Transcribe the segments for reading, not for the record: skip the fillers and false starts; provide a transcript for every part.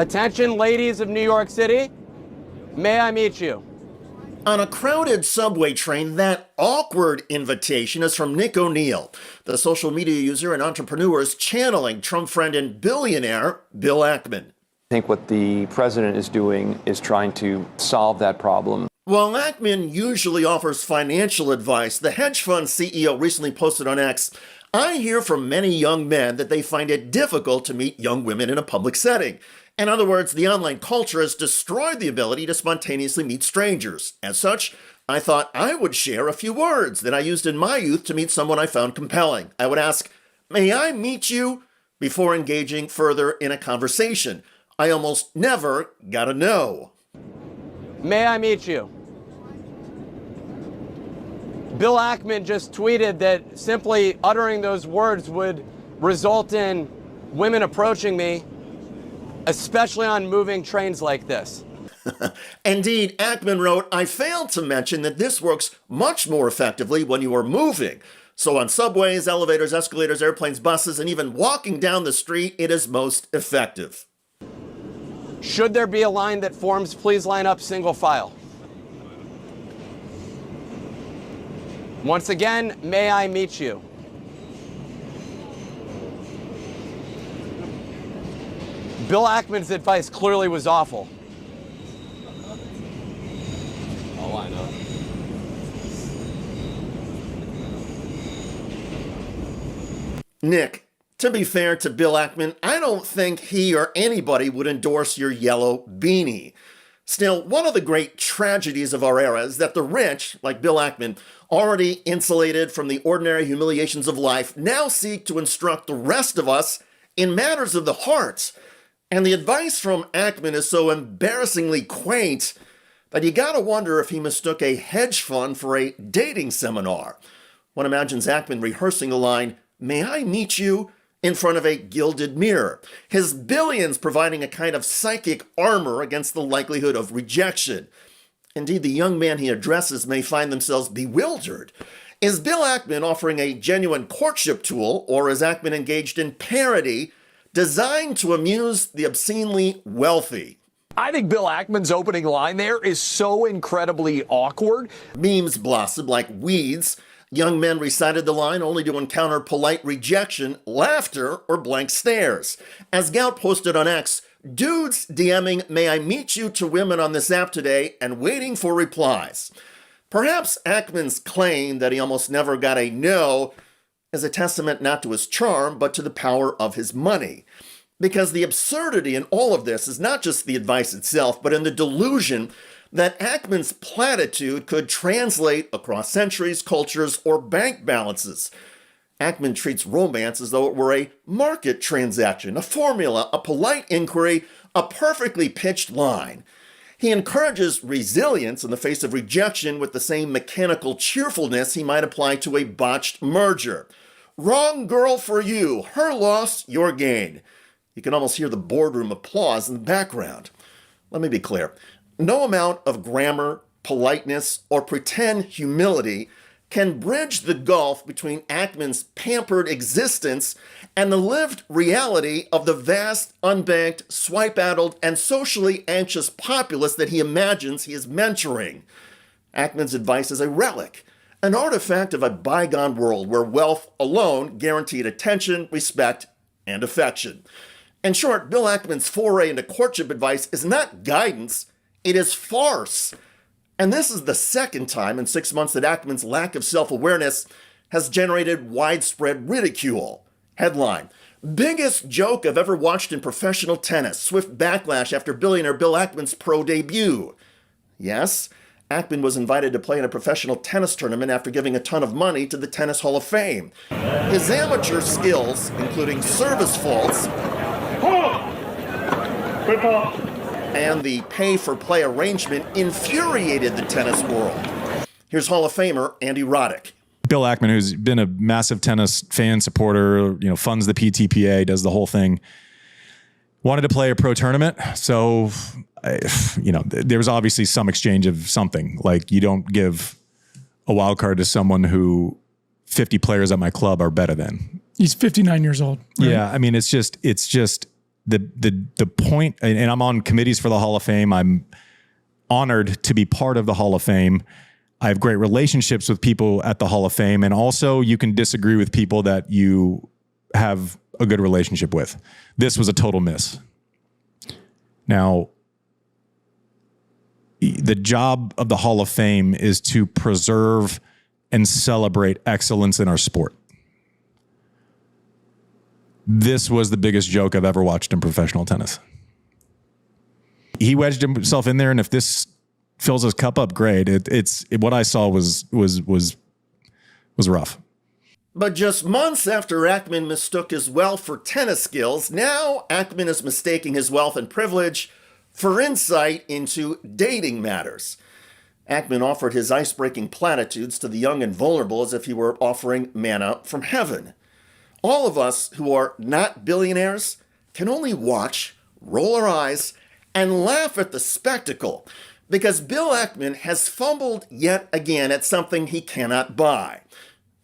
Attention, ladies of New York City. May I meet you? On a crowded subway train, that awkward invitation is from Nick O'Neill, the social media user and entrepreneur is channeling Trump friend and billionaire Bill Ackman. I think what the president is doing is trying to solve that problem. While Ackman usually offers financial advice, the hedge fund CEO recently posted on X, "I hear from many young men that they find it difficult to meet young women in a public setting. In other words, the online culture has destroyed the ability to spontaneously meet strangers. As such, I thought I would share a few words that I used in my youth to meet someone I found compelling. I would ask, 'May I meet you?' before engaging further in a conversation. I almost never got a no." May I meet you? Bill Ackman just tweeted that simply uttering those words would result in women approaching me, especially on moving trains like this. Indeed, Ackman wrote, "I failed to mention that this works much more effectively when you are moving. So on subways, elevators, escalators, airplanes, buses, and even walking down the street, it is most effective." Should there be a line that forms, please line up single file. Once again, may I meet you? Bill Ackman's advice clearly was awful. Oh, I know. Nick, to be fair to Bill Ackman, I don't think he or anybody would endorse your yellow beanie. Still, one of the great tragedies of our era is that the rich, like Bill Ackman, already insulated from the ordinary humiliations of life, now seek to instruct the rest of us in matters of the heart. And the advice from Ackman is so embarrassingly quaint that you gotta wonder if he mistook a hedge fund for a dating seminar. One imagines Ackman rehearsing the line, "May I meet you?" in front of a gilded mirror, his billions providing a kind of psychic armor against the likelihood of rejection. Indeed, the young man he addresses may find themselves bewildered. Is Bill Ackman offering a genuine courtship tool, or is Ackman engaged in parody designed to amuse the obscenely wealthy? I think Bill Ackman's opening line there is so incredibly awkward. Memes blossomed like weeds. Young men recited the line only to encounter polite rejection, laughter, or blank stares. As Gout posted on X, dudes DMing "May I meet you" to women on this app today and waiting for replies. Perhaps Ackman's claim that he almost never got a no is a testament not to his charm, but to the power of his money. Because the absurdity in all of this is not just the advice itself, but in the delusion that Ackman's platitude could translate across centuries, cultures, or bank balances. Ackman treats romance as though it were a market transaction, a formula, a polite inquiry, a perfectly pitched line. He encourages resilience in the face of rejection with the same mechanical cheerfulness he might apply to a botched merger. Wrong girl for you, her loss, your gain. You can almost hear the boardroom applause in the background. Let me be clear. No amount of grammar, politeness, or pretend humility can bridge the gulf between Ackman's pampered existence and the lived reality of the vast, unbanked, swipe-addled, and socially anxious populace that he imagines he is mentoring. Ackman's advice is a relic, an artifact of a bygone world where wealth alone guaranteed attention, respect, and affection. In short, Bill Ackman's foray into courtship advice is not guidance, it is farce. And this is the second time in 6 months that Ackman's lack of self-awareness has generated widespread ridicule. Headline: biggest joke I've ever watched in professional tennis. Swift backlash after billionaire Bill Ackman's pro debut. Yes, Ackman was invited to play in a professional tennis tournament after giving a ton of money to the Tennis Hall of Fame. His amateur skills, including service faults, and the pay-for-play arrangement infuriated the tennis world. Here's Hall of Famer Andy Roddick. Bill Ackman, who's been a massive tennis fan, supporter, funds the PTPA, does the whole thing, wanted to play a pro tournament. So, there was obviously some exchange of something. Like, you don't give a wild card to someone who 50 players at my club are better than. He's 59 years old. Right? Yeah, I mean, it's just the point, and I'm on committees for the Hall of Fame. I'm honored to be part of the Hall of Fame. I have great relationships with people at the Hall of Fame. And also you can disagree with people that you have a good relationship with. This was a total miss. Now, the job of the Hall of Fame is to preserve and celebrate excellence in our sport. This was the biggest joke I've ever watched in professional tennis. He wedged himself in there, and if this fills his cup up, great. What I saw was rough. But just months after Ackman mistook his wealth for tennis skills, now Ackman is mistaking his wealth and privilege for insight into dating matters. Ackman offered his ice-breaking platitudes to the young and vulnerable as if he were offering manna from heaven. All of us who are not billionaires can only watch, roll our eyes, and laugh at the spectacle, because Bill Ackman has fumbled yet again at something he cannot buy.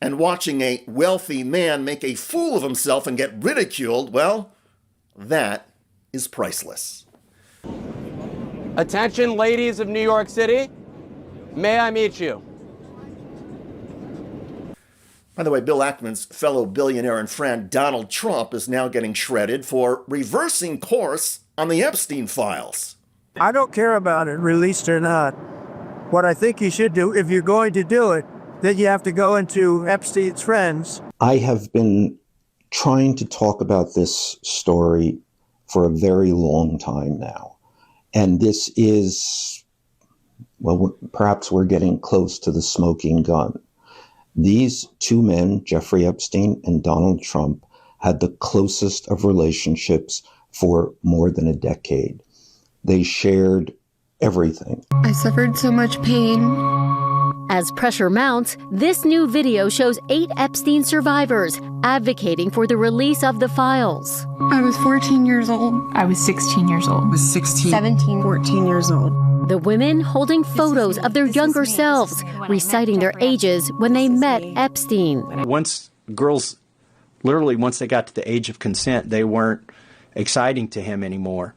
And watching a wealthy man make a fool of himself and get ridiculed, well, that is priceless. Attention, ladies of New York City. May I meet you? By the way, Bill Ackman's fellow billionaire and friend Donald Trump is now getting shredded for reversing course on the Epstein files. I don't care about it, released or not. What I think you should do, if you're going to do it, then you have to go into Epstein's friends. I have been trying to talk about this story for a very long time now. And this is, well, perhaps we're getting close to the smoking gun. These two men, Jeffrey Epstein and Donald Trump, had the closest of relationships for more than a decade. They shared everything. I suffered so much pain. As pressure mounts, this new video shows 8 Epstein survivors advocating for the release of the files. I was 14 years old. I was 16 years old. I was 16. 17. 14 years old. The women holding photos of their younger selves, reciting their ages when they met Epstein. Once girls, literally once they got to the age of consent, they weren't exciting to him anymore.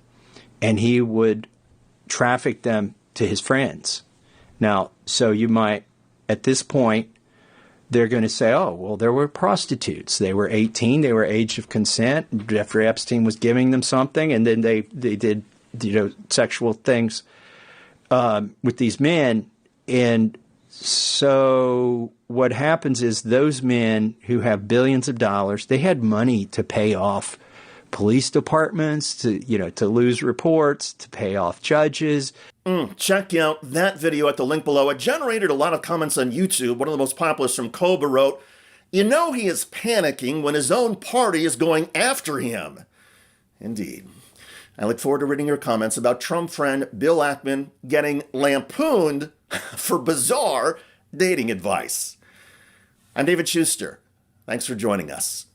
And he would traffic them to his friends. Now, so you might, at this point, they're going to say, oh, well, there were prostitutes. They were 18. They were age of consent. Jeffrey Epstein was giving them something, and then they did, sexual things with these men. And so what happens is those men who have billions of dollars, they had money to pay off police departments, to lose reports, to pay off judges. Check out that video at the link below. It generated a lot of comments on YouTube. One of the most popular from Koba wrote, "You know he is panicking when his own party is going after him." Indeed. I look forward to reading your comments about Trump friend Bill Ackman getting lampooned for bizarre dating advice. I'm David Schuster. Thanks for joining us.